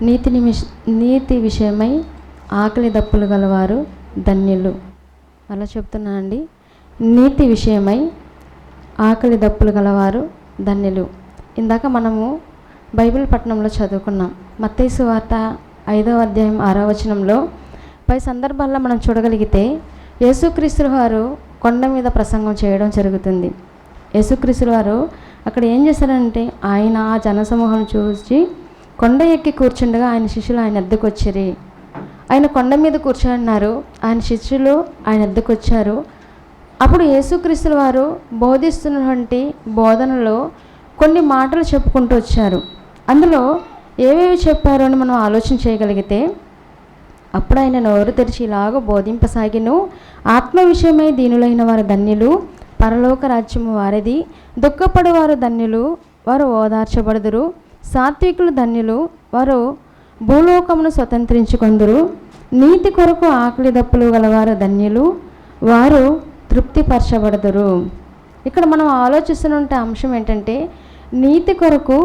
నీతి విషయమై ఆకలి దప్పులు గలవారు ధన్యులు. అలా చెప్తున్నానండి. నీతి విషయమై ఆకలి దప్పులు గలవారు ధన్యులు. ఇందాక మనము బైబిల్ పట్టణంలో చదువుకున్నాం. మత్తయి సువార్త 5వ అధ్యాయం 6వ వచనంలో పై సందర్భాల్లో మనం చూడగలిగితే యేసుక్రీస్తు వారు కొండ మీద ప్రసంగం చేయడం జరుగుతుంది. యేసుక్రీస్తు వారు అక్కడ ఏం చేశారంటే, ఆయన ఆ జనసమూహం చూసి కొండ ఎక్కి కూర్చుండగా ఆయన శిష్యులు ఆయన వద్దకు వచ్చిరి. ఆయన కొండ మీద కూర్చోన్నారు. ఆయన శిష్యులు ఆయన వద్దకు వచ్చారు. అప్పుడు యేసుక్రీస్తు వారు బోధిస్తున్నటువంటి బోధనలో కొన్ని మాటలు చెప్పుకుంటూ వచ్చారు. అందులో ఏవేవి చెప్పారో అని మనం ఆలోచన చేయగలిగితే, అప్పుడు ఆయన నోరు తెరిచి ఇలాగ బోధింపసాగిను, ఆత్మ విషయమై దీనులైన వారు ధన్యులు, పరలోక రాజ్యము వారిది, దుఃఖపడువారు ధన్యులు, వారు ఓదార్చబడుదురు, సాత్వికులు ధన్యులు, వారు భూలోకమును స్వతంత్రించుకొందురు, నీతి కొరకు ఆకలి దప్పులు గలవారు ధన్యులు, వారు తృప్తిపరచబడుదురు. ఇక్కడ మనం ఆలోచిస్తున్న అంశం ఏంటంటే, నీతి కొరకు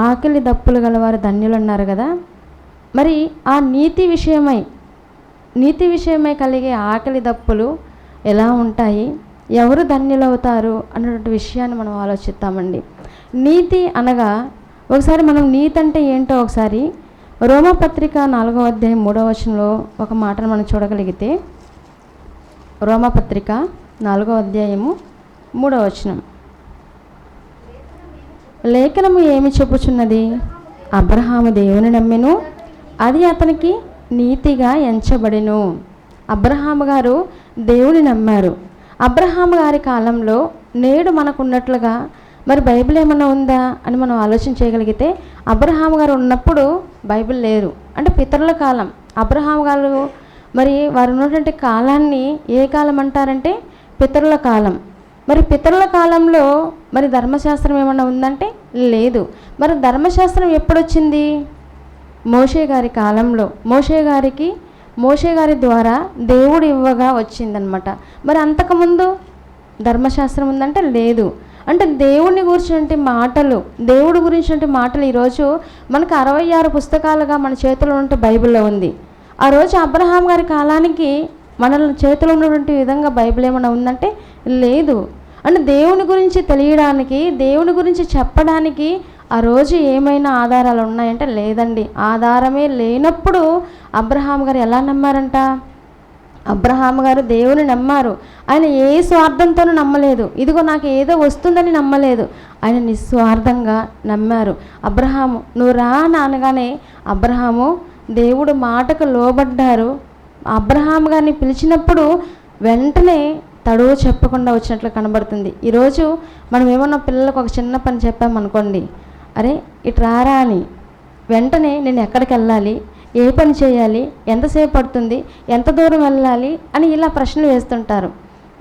ఆకలి దప్పులు గలవారు ధన్యులు అన్నారు కదా. మరి ఆ నీతి విషయమై కలిగే ఆకలి దప్పులు ఎలా ఉంటాయి, ఎవరు ధన్యులవుతారు అన్నటువంటి విషయాన్ని మనం ఆలోచిస్తామండి. నీతి అనగా ఒకసారి మనం నీతి అంటే ఏంటో ఒకసారి రోమపత్రిక 4వ అధ్యాయం 3వ వచనంలో ఒక మాటను మనం చూడగలిగితే, రోమపత్రిక 4వ అధ్యాయము 3వ వచనం, లేఖనము ఏమి చెప్పుచున్నది? అబ్రహాము దేవుని నమ్మెను, అది అతనికి నీతిగా ఎంచబడెను. అబ్రహాము గారు దేవుని నమ్మారు. అబ్రహాము గారి కాలంలో నేడు మనకున్నట్లుగా మరి బైబిల్ ఏమన్నా ఉందా అని మనం ఆలోచన చేయగలిగితే, అబ్రహాము గారు ఉన్నప్పుడు బైబిల్ లేరు. అంటే పితరుల కాలం. అబ్రహాము గారు మరి వారు ఉన్నటువంటి కాలాన్ని ఏ కాలం అంటారంటే పితరుల కాలం. మరి పితరుల కాలంలో మరి ధర్మశాస్త్రం ఏమన్నా ఉందంటే లేదు. మరి ధర్మశాస్త్రం ఎప్పుడొచ్చింది? మోషే గారి కాలంలో. మోషే గారి ద్వారా దేవుడు ఇవ్వగా వచ్చిందనమాట. మరి అంతకుముందు ధర్మశాస్త్రం ఉందంటే లేదు. అంటే దేవుడిని గురించినటువంటి మాటలు, దేవుడి గురించినటువంటి మాటలు ఈరోజు మనకు 66 పుస్తకాలుగా మన చేతిలో ఉంటే బైబిల్లో ఉంది. ఆ రోజు అబ్రహాం గారి కాలానికి మన చేతిలో ఉన్నటువంటి విధంగా బైబిల్ ఏమైనా ఉందంటే లేదు. అంటే దేవుని గురించి తెలియడానికి, దేవుని గురించి చెప్పడానికి ఆ రోజు ఏమైనా ఆధారాలు ఉన్నాయంటే లేదండి. ఆధారమే లేనప్పుడు అబ్రహాం గారు ఎలా నమ్మారంట? అబ్రహాం గారు దేవుని నమ్మారు. ఆయన ఏ స్వార్థంతోనూ నమ్మలేదు. ఇదిగో నాకు ఏదో వస్తుందని నమ్మలేదు. ఆయన నిస్వార్థంగా నమ్మారు. అబ్రహాము నువ్వు రా అనగానే అబ్రహాము దేవుడు మాటకు లోబడ్డారు. అబ్రహాం గారిని పిలిచినప్పుడు వెంటనే తడువు చెప్పకుండా వచ్చినట్లు కనబడుతుంది. ఈరోజు మనం ఏమన్నా పిల్లలకు ఒక చిన్న పని చెప్పామనుకోండి, అరే ఇటు రారా అని, వెంటనే నేను ఎక్కడికి వెళ్ళాలి, ఏ పని చేయాలి, ఎంతసేపు పడుతుంది, ఎంత దూరం వెళ్ళాలి అని ఇలా ప్రశ్నలు వేస్తుంటారు.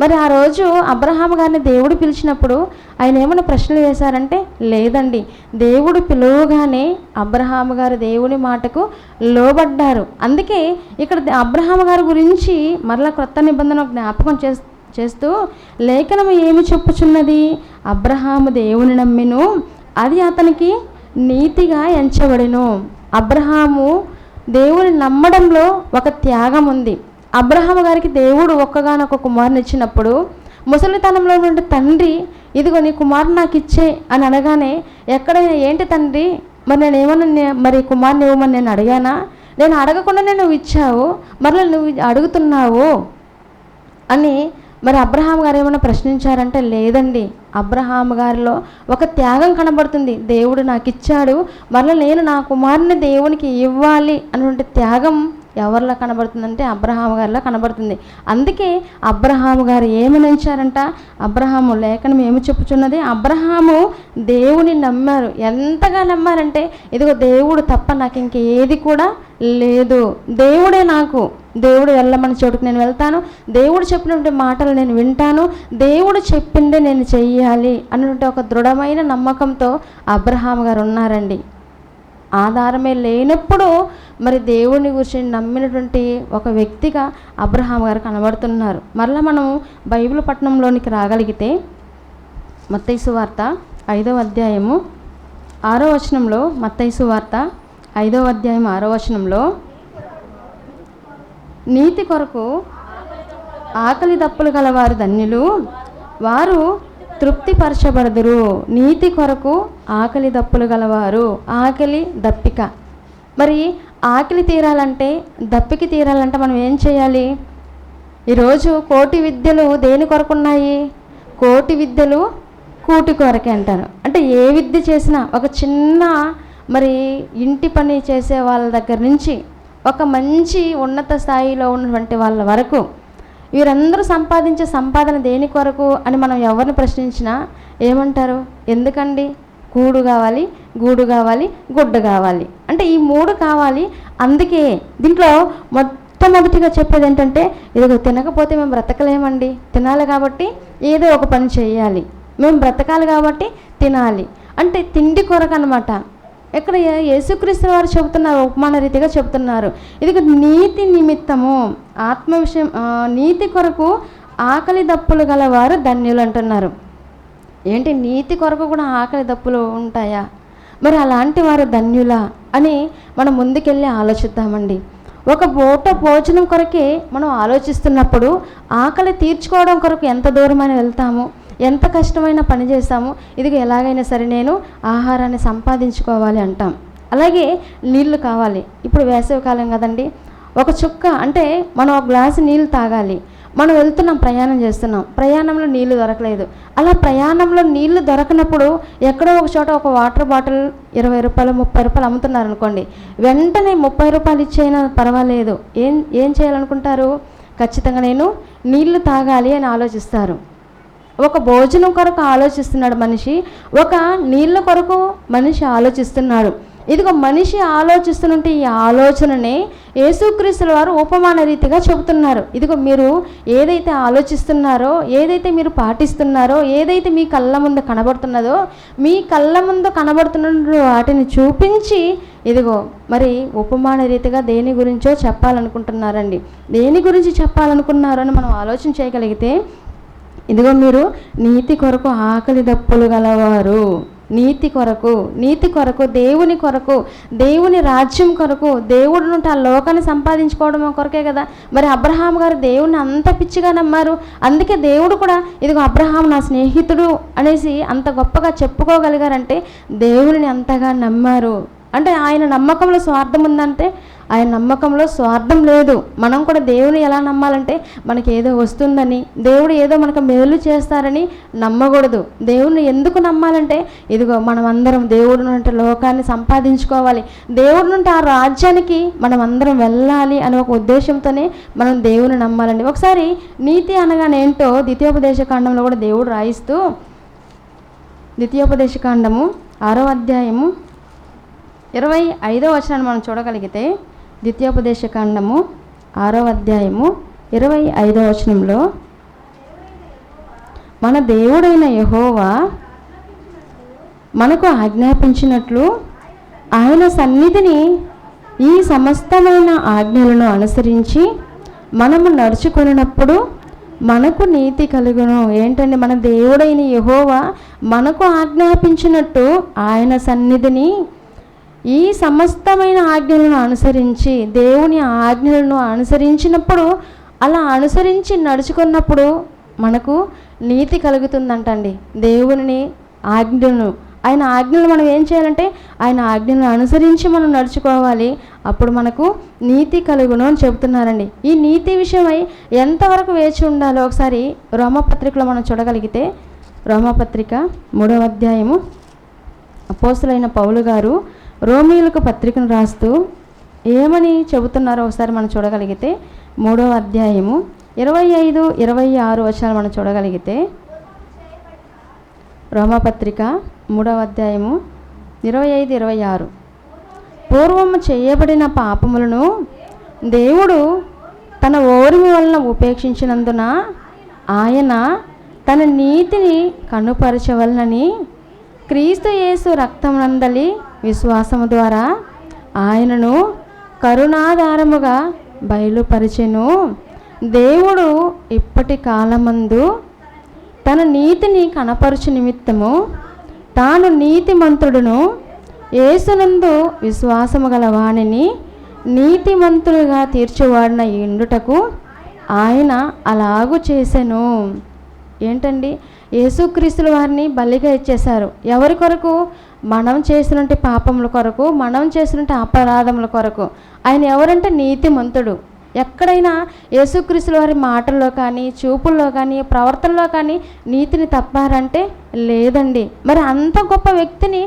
మరి ఆ రోజు అబ్రహాం గారిని దేవుడు పిలిచినప్పుడు ఆయన ఏమైనా ప్రశ్నలు వేశారంటే లేదండి. దేవుడు పిలువగానే అబ్రహాం గారు దేవుని మాటకు లోబడ్డారు. అందుకే ఇక్కడ అబ్రహాం గారి గురించి మరలా క్రొత్త నిబంధన జ్ఞాపకం చేస్తూ లేఖనము ఏమి చెప్పుచున్నది? అబ్రహాము దేవుని నమ్మెను, అది అతనికి నీతిగా ఎంచబడెను. అబ్రహాము దేవుని నమ్మడంలో ఒక త్యాగం ఉంది. అబ్రహాము గారికి దేవుడు ఒక్కగానొక కుమారుని ఇచ్చినప్పుడు ముసలితనంలో నుండి తండ్రి ఇదిగో నీ కుమారుని నాకు ఇచ్చే అని అనగానే ఎక్కడైనా ఏంటి తండ్రి మరి నేను ఏమన్నా మరి కుమారుని ఇవ్వమని నేను అడిగానా? నేను అడగకుండానే నువ్వు ఇచ్చావు, మరలా నువ్వు అడుగుతున్నావు అని మరి అబ్రహాం గారు ఏమైనా ప్రశ్నించారంటే లేదండి. అబ్రహాం గారిలో ఒక త్యాగం కనబడుతుంది. దేవుడు నాకు ఇచ్చాడు, మరలా నేను నా కుమారుని దేవునికి ఇవ్వాలి అన్నటువంటి త్యాగం ఎవరిలో కనబడుతుందంటే అబ్రహాం గారిలో కనబడుతుంది. అందుకే అబ్రహాము గారు ఏమని ఎంచారంట? అబ్రహాము లేఖనం ఏమి చెప్పుచున్నది? అబ్రహాము దేవుని నమ్మారు. ఎంతగా నమ్మారంటే ఇదిగో దేవుడు తప్ప నాకు ఇంకేది కూడా లేదు, దేవుడే నాకు, దేవుడు వెళ్ళమని చోటుకు నేను వెళ్తాను, దేవుడు చెప్పినటువంటి మాటలు నేను వింటాను, దేవుడు చెప్పిందే నేను చెయ్యాలి అన్నటువంటి ఒక దృఢమైన నమ్మకంతో అబ్రహాం గారు ఉన్నారండి. ఆధారమే లేనప్పుడు మరి దేవుని గురించి నమ్మినటువంటి ఒక వ్యక్తిగా అబ్రహాం గారు కనబడుతున్నారు. మరలా మనం బైబిల్ పట్టణంలోనికి రాగలిగితే మత్తయి సువార్త 5వ అధ్యాయము 6వ వచనంలో, మత్తయి సువార్త 5వ అధ్యాయం 6వ వచనంలో, నీతి కొరకు ఆకలి దప్పులు గలవారు ధన్యులు, వారు తృప్తిపరచబడదురు. నీతి కొరకు ఆకలి దప్పులు గలవారు. ఆకలి, దప్పిక. మరి ఆకలి తీరాలంటే, దప్పిక తీరాలంటే మనం ఏం చేయాలి? ఈరోజు కోటి విద్యలు దేని కొరకు ఉన్నాయి? కోటి విద్యలు కూటి కొరకే అంటారు. అంటే ఏ విద్య చేసినా, ఒక చిన్న మరి ఇంటి పని చేసే వాళ్ళ దగ్గర నుంచి ఒక మంచి ఉన్నత స్థాయిలో ఉన్నటువంటి వాళ్ళ వరకు వీరందరూ సంపాదించే సంపాదన దేని కొరకు అని మనం ఎవరిని ప్రశ్నించినా ఏమంటారు? ఎందుకండి? కూడు కావాలి, గూడు కావాలి, గుడ్డ కావాలి. అంటే ఈ 3 కావాలి. అందుకే దీంట్లో మొట్టమొదటిగా చెప్పేది ఏంటంటే, ఇదిగో తినకపోతే మేము బ్రతకలేమండి, తినాలి కాబట్టి ఏదో ఒక పని చేయాలి, మేము బ్రతకాలి కాబట్టి తినాలి. అంటే తిండి కొరకు అన్నమాట. ఇక్కడ యేసుక్రీస్తు వారు చెబుతున్నారు, ఉపమాన రీతిగా చెబుతున్నారు. ఇది నీతి నిమిత్తము, ఆత్మ విషయం, నీతి కొరకు ఆకలి దప్పులు గలవారు ధన్యులు అంటున్నారు. ఏంటి, నీతి కొరకు కూడా ఆకలి దప్పులు ఉంటాయా? మరి అలాంటి వారు ధన్యులా అని మనం ముందుకెళ్ళి ఆలోచిద్దామండి. ఒక పూట భోజనం కొరకే మనం ఆలోచిస్తున్నప్పుడు ఆకలి తీర్చుకోవడం కొరకు ఎంత దూరమైన వెళ్తాము, ఎంత కష్టమైన పని చేస్తాము. ఇదిగో ఎలాగైనా సరే నేను ఆహారాన్ని సంపాదించుకోవాలి అంటాం. అలాగే నీళ్లు కావాలి. ఇప్పుడు వేసవికాలం కదండి, ఒక చుక్క అంటే మనం ఒక గ్లాసు నీళ్ళు తాగాలి. మనం వెళ్తున్నాం, ప్రయాణం చేస్తున్నాం, ప్రయాణంలో నీళ్లు దొరకలేదు. అలా ప్రయాణంలో నీళ్లు దొరకనప్పుడు ఎక్కడో ఒక చోట ఒక వాటర్ బాటిల్ 20 రూపాయలు 30 రూపాయలు అమ్ముతున్నారు అనుకోండి, వెంటనే 30 రూపాయలు ఇచ్చైనా పర్వాలేదు, ఏం చేయాలనుకుంటారు? ఖచ్చితంగా నేను నీళ్లు తాగాలి అని ఆలోచిస్తారు. ఒక భోజనం కొరకు ఆలోచిస్తున్నాడు మనిషి, ఒక నీళ్ళ కొరకు మనిషి ఆలోచిస్తున్నాడు. ఇదిగో మనిషి ఆలోచిస్తుంటే ఈ ఆలోచననే యేసుక్రీస్తుల వారు ఉపమాన రీతిగా చెబుతున్నారు. ఇదిగో మీరు ఏదైతే ఆలోచిస్తున్నారో, ఏదైతే మీరు పాటిస్తున్నారో, ఏదైతే మీ కళ్ళ ముందు కనబడుతున్నదో, మీ కళ్ళ ముందు కనబడుతున్న వాటిని చూపించి ఇదిగో మరి ఉపమాన రీతిగా దేని గురించో చెప్పాలనుకుంటున్నారండి. దేని గురించి చెప్పాలనుకున్నారో అని మనం ఆలోచన చేయగలిగితే, ఇదిగో మీరు నీతి కొరకు ఆకలి దప్పులు గలవారు. నీతి కొరకు, దేవుని కొరకు, దేవుని రాజ్యం కొరకు, దేవుడు నుండి ఆ లోకాన్ని సంపాదించుకోవడం కొరకే కదా. మరి అబ్రహాం గారు దేవుణ్ణి అంత పిచ్చిగా నమ్మారు. అందుకే దేవుడు కూడా ఇదిగో అబ్రహాం నా స్నేహితుడు అనేసి అంత గొప్పగా చెప్పుకోగలిగారంటే దేవుని అంతగా నమ్మారు. అంటే ఆయన నమ్మకంలో స్వార్థం ఉందంటే ఆయన నమ్మకంలో స్వార్థం లేదు. మనం కూడా దేవుని ఎలా నమ్మాలంటే మనకి ఏదో వస్తుందని, దేవుడు ఏదో మనకు మేలు చేస్తారని నమ్మకూడదు. దేవుడిని ఎందుకు నమ్మాలంటే ఇదిగో మనం అందరం దేవుడి నుండి లోకాన్ని సంపాదించుకోవాలి, దేవుడి నుండి ఆ రాజ్యానికి మనం అందరం వెళ్ళాలి అనే ఒక ఉద్దేశంతోనే మనం దేవుని నమ్మాలండి. ఒకసారి నీతి అనగానేంటో ద్వితీయోపదేశకాండంలో కూడా దేవుడు రాయిస్తూ, ద్వితీయోపదేశకాండము 6వ అధ్యాయము 25వ వచనాన్ని మనం చూడగలిగితే, ద్వితీయోపదేశకాండము 6వ అధ్యాయము 25వ వచనంలో, మన దేవుడైన యెహోవా మనకు ఆజ్ఞాపించినట్లు ఆయన సన్నిధిని ఈ సమస్తమైన ఆజ్ఞలను అనుసరించి మనము నడుచుకున్నప్పుడు మనకు నీతి కలుగును. ఏంటంటే మన దేవుడైన యెహోవా మనకు ఆజ్ఞాపించినట్టు ఆయన సన్నిధిని ఈ సమస్తమైన ఆజ్ఞలను అనుసరించి, దేవుని ఆజ్ఞలను అనుసరించినప్పుడు, అలా అనుసరించి నడుచుకున్నప్పుడు మనకు నీతి కలుగుతుందంటండి. దేవుని ఆజ్ఞలను, ఆయన ఆజ్ఞలు మనం ఏం చేయాలంటే ఆయన ఆజ్ఞలను అనుసరించి మనం నడుచుకోవాలి. అప్పుడు మనకు నీతి కలుగును అని చెబుతున్నారండి. ఈ నీతి విషయమై ఎంతవరకు వేచి ఉండాలో ఒకసారి రోమపత్రికలో మనం చూడగలిగితే, రోమపత్రిక 3వ అధ్యాయము అపోస్తలుడైన పౌలు గారు రోమీయులకు పత్రికను రాస్తూ ఏమని చెబుతున్నారో ఒకసారి మనం చూడగలిగితే, 3వ అధ్యాయము 25, 26 వచనాలు మనం చూడగలిగితే, రోమపత్రిక 3వ అధ్యాయము 25, 26, పూర్వము చేయబడిన పాపములను దేవుడు తన ఓర్మి వలన ఉపేక్షించినందున ఆయన తన నీతిని కనుపరచవలనని క్రీస్తు యేసు రక్తమునందలి విశ్వాసము ద్వారా ఆయనను కరుణాధారముగా బయలుపరిచెను. దేవుడు ఇప్పటి కాలమందు తన నీతిని కనపరచు నిమిత్తము తాను నీతిమంతుడును యేసునందు విశ్వాసము గల వానిని నీతిమంతులుగా తీర్చువాడిన ఇండుటకు ఆయన అలాగూ చేసెను. ఏంటండి, యేసుక్రీస్తుల వారిని బలిగా ఇచ్చేశారు. ఎవరి కొరకు? మనం చేసినటువంటి పాపముల కొరకు, మనం చేసినటువంటి అపరాధముల కొరకు. ఆయన ఎవరంటే నీతిమంతుడు. ఎక్కడైనా యేసుక్రీస్తుల వారి మాటల్లో కానీ, చూపుల్లో కానీ, ప్రవర్తనలో కానీ నీతిని తప్పారంటే లేదండి. మరి అంత గొప్ప వ్యక్తిని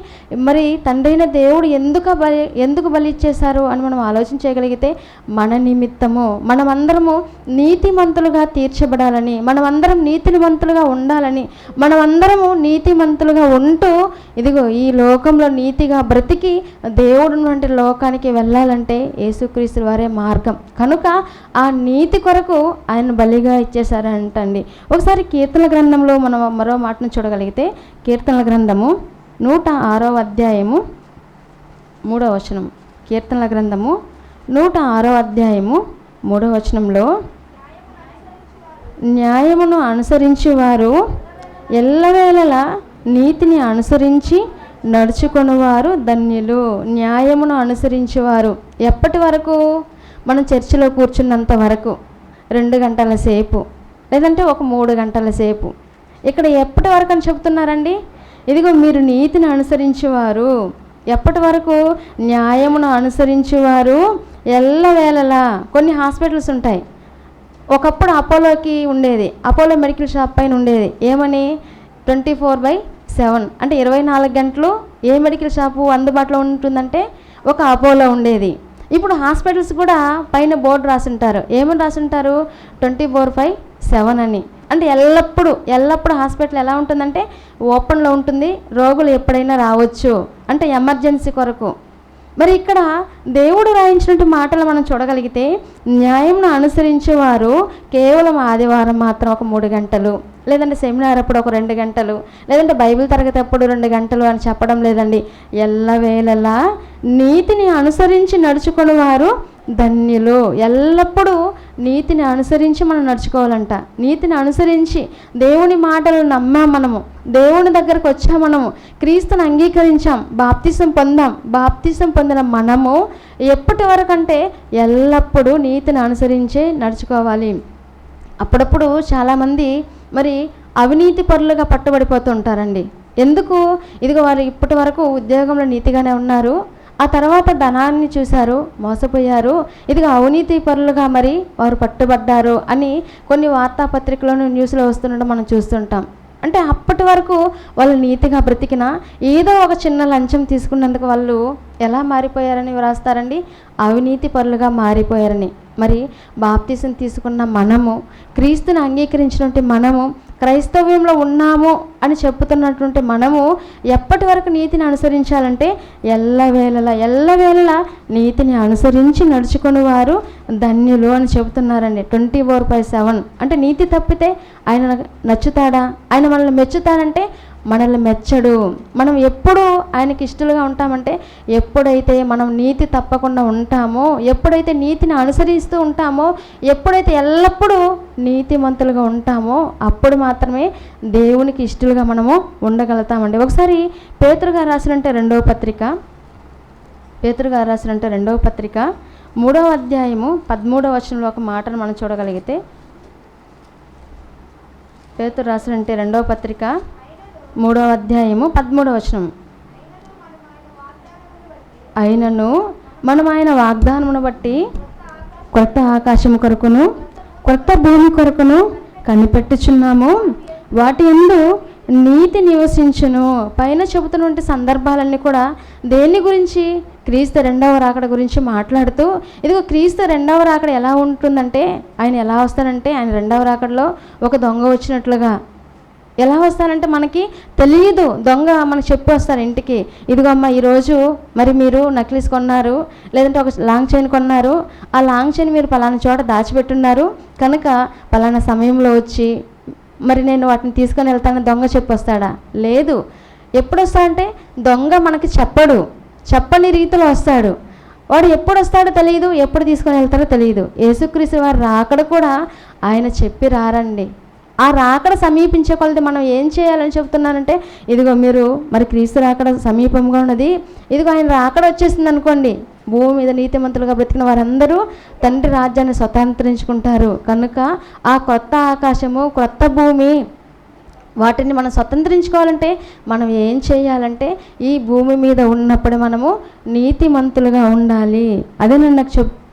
మరి తండ్రైన దేవుడు ఎందుకు బలి ఇచ్చేశారు అని మనం ఆలోచించగలిగితే, మన నిమిత్తము మనమందరము నీతిమంతులుగా తీర్చబడాలని, మనమందరం నీతిమంతులుగా ఉండాలని, మనమందరము నీతిమంతులుగా ఉంటూ ఇదిగో ఈ లోకంలో నీతిగా బ్రతికి దేవుడు వంటి లోకానికి వెళ్ళాలంటే యేసుక్రీస్తు వారే మార్గం. కనుక ఆ నీతి కొరకు ఆయన బలిగా ఇచ్చేశారంటండి. ఒకసారి కీర్తనల గ్రంథంలో మనం మరో మాటను చూడగలిగితే, కీర్తనల గ్రంథము 106వ అధ్యాయము 3వ వచనం. కీర్తనల గ్రంథము 106వ అధ్యాయము 3వ వచనంలో, న్యాయమును అనుసరించేవారు ఎల్లవేళలా నీతిని అనుసరించి నడుచుకొనివారు ధన్యులు. న్యాయమును అనుసరించేవారు ఎప్పటి వరకు? మనం చర్చిలో కూర్చున్నంత వరకు 2 గంటల సేపు, లేదంటే ఒక 3 గంటల సేపు. ఇక్కడ ఎప్పటి వరకు అని చెప్తున్నారండి? ఇదిగో మీరు నీతిని అనుసరించేవారు ఎప్పటి వరకు? న్యాయమును అనుసరించేవారు ఎల్లవేళలా. కొన్ని హాస్పిటల్స్ ఉంటాయి. ఒకప్పుడు అపోలోకి ఉండేది, అపోలో మెడికల్ షాప్ పైన ఉండేది ఏమని? 24/7 అంటే 24 గంటలు ఏ మెడికల్ షాపు అందుబాటులో ఉంటుందంటే ఒక అపోలో ఉండేది. ఇప్పుడు హాస్పిటల్స్ కూడా పైన బోర్డు రాసుంటారు. ఏమని రాసుంటారు? 24/7 అని. అంటే ఎల్లప్పుడూ హాస్పిటల్ ఎలా ఉంటుందంటే ఓపెన్లో ఉంటుంది, రోగులు ఎప్పుడైనా రావచ్చు, అంటే ఎమర్జెన్సీ కొరకు. మరి ఇక్కడ దేవుడు రాయించినట్టు మాటలు మనం చూడగలిగితే, న్యాయంను అనుసరించేవారు కేవలం ఆదివారం మాత్రం ఒక 3 గంటలు, లేదంటే సెమినార్ అప్పుడు ఒక 2 గంటలు, లేదంటే బైబిల్ తరగతి అప్పుడు 2 గంటలు అని చెప్పడం లేదండి. ఎల్లవేళలా నీతిని అనుసరించి నడుచుకుని వారు ధన్యులు. ఎల్లప్పుడూ నీతిని అనుసరించి మనం నడుచుకోవాలంట. నీతిని అనుసరించి దేవుని మాటలు నమ్మాం, మనము దేవుని దగ్గరకు వచ్చాం, మనము క్రీస్తుని అంగీకరించాం, బాప్తిసం పొందాం. బాప్తిసం పొందిన మనము ఎప్పటి వరకు అంటే ఎల్లప్పుడూ నీతిని అనుసరించే నడుచుకోవాలి. అప్పుడప్పుడు చాలామంది మరి అవినీతి పరులుగా పట్టుబడిపోతూ ఉంటారండి. ఎందుకు? ఇదిగో వారు ఇప్పటి వరకు ఉద్యోగంలో నీతిగానే ఉన్నారు, ఆ తర్వాత ధనాన్ని చూశారు, మోసపోయారు, ఇదిగో అవినీతి పరులుగా మరి వారు పట్టుబడ్డారు అని కొన్ని వార్తాపత్రికలోను న్యూస్లో వస్తుండడం మనం చూస్తుంటాం. అంటే అప్పటి వరకు వాళ్ళు నీతిగా బ్రతికినా ఏదో ఒక చిన్న లంచం తీసుకున్నందుకు వాళ్ళు ఎలా మారిపోయారని వ్రాస్తారండి? అవినీతి పరులుగా మారిపోయారని. మరి బాప్తిసం తీసుకున్న మనము, క్రీస్తుని అంగీకరించినటువంటి మనము, క్రైస్తవ్యంలో ఉన్నాము అని చెప్పుతున్నటువంటి మనము ఎప్పటి వరకు నీతిని అనుసరించాలంటే ఎల్లవేళలా నీతిని అనుసరించి నడుచుకుని వారు ధన్యులు అని చెబుతున్నారండి. 24/7 అంటే నీతి తప్పితే ఆయన నచ్చుతాడా? ఆయన మనల్ని మెచ్చుతాడంటే మనల్ని మెచ్చడు. మనం ఎప్పుడు ఆయనకి ఇష్టలుగా ఉంటామంటే ఎప్పుడైతే మనం నీతి తప్పకుండా ఉంటామో, ఎప్పుడైతే నీతిని అనుసరిస్తూ ఉంటామో, ఎప్పుడైతే ఎల్లప్పుడూ నీతిమంతులుగా ఉంటామో అప్పుడు మాత్రమే దేవునికి ఇష్టలుగా మనము ఉండగలుగుతామండి. ఒకసారి పేతురు గారు రాసినంటే రెండవ పత్రిక 3వ అధ్యాయము 13వ వచనంలో ఒక మాటను మనం చూడగలిగితే, పేతురు రాసినంటే 2వ పత్రిక 3వ అధ్యాయము 13వ వచనం, అయినను మనం ఆయన వాగ్దానమును బట్టి కొత్త ఆకాశం కొరకును కొత్త భూమి కొరకును కనిపెట్టుచున్నాము, వాటి యందు నీతి నివసించును. పైన చెబుతున్నటువంటి సందర్భాలన్నీ కూడా దేని గురించి? క్రీస్తు 2వ రాకడ గురించి మాట్లాడుతూ, ఇదిగో క్రీస్తు 2వ రాకడ ఎలా ఉంటుందంటే, ఆయన ఎలా వస్తారంటే ఆయన 2వ రాకడలో ఒక దొంగ వచ్చినట్లుగా. ఎలా వస్తారంటే మనకి తెలియదు, దొంగ మనకు చెప్పి వస్తారు ఇంటికి, ఇదిగో అమ్మ ఈరోజు మరి మీరు నక్లీస్ కొన్నారు, లేదంటే ఒక లాంగ్ చైన్ కొన్నారు, ఆ లాంగ్ చైన్ మీరు పలానా చోట దాచిపెట్టున్నారు కనుక పలానా సమయంలో వచ్చి మరి నేను వాటిని తీసుకొని వెళ్తానని దొంగ చెప్పి వస్తాడా? లేదు. ఎప్పుడు వస్తాడంటే దొంగ మనకి చెప్పని రీతిలో వస్తాడు. వాడు ఎప్పుడు వస్తాడో తెలియదు, ఎప్పుడు తీసుకొని వెళ్తాడో తెలియదు. యేసుక్రీస్తు వారు రాకడ కూడా ఆయన చెప్పి రారండి. ఆ రాకడ సమీపించే కొలది మనం ఏం చేయాలని చెప్తున్నానంటే, ఇదిగో మీరు మరి క్రీస్తు రాకడ సమీపంగా ఉన్నది, ఇదిగో ఆయన రాకడ వచ్చేసింది అనుకోండి, భూమి మీద నీతిమంతులుగా బ్రతికిన వారందరూ తండ్రి రాజ్యాన్ని స్వతంత్రించుకుంటారు. కనుక ఆ కొత్త ఆకాశము, కొత్త భూమి, వాటిని మనం స్వతంత్రించుకోవాలంటే మనం ఏం చేయాలంటే, ఈ భూమి మీద ఉన్నప్పుడు మనము నీతిమంతులుగా ఉండాలి. అదే నేను నాకు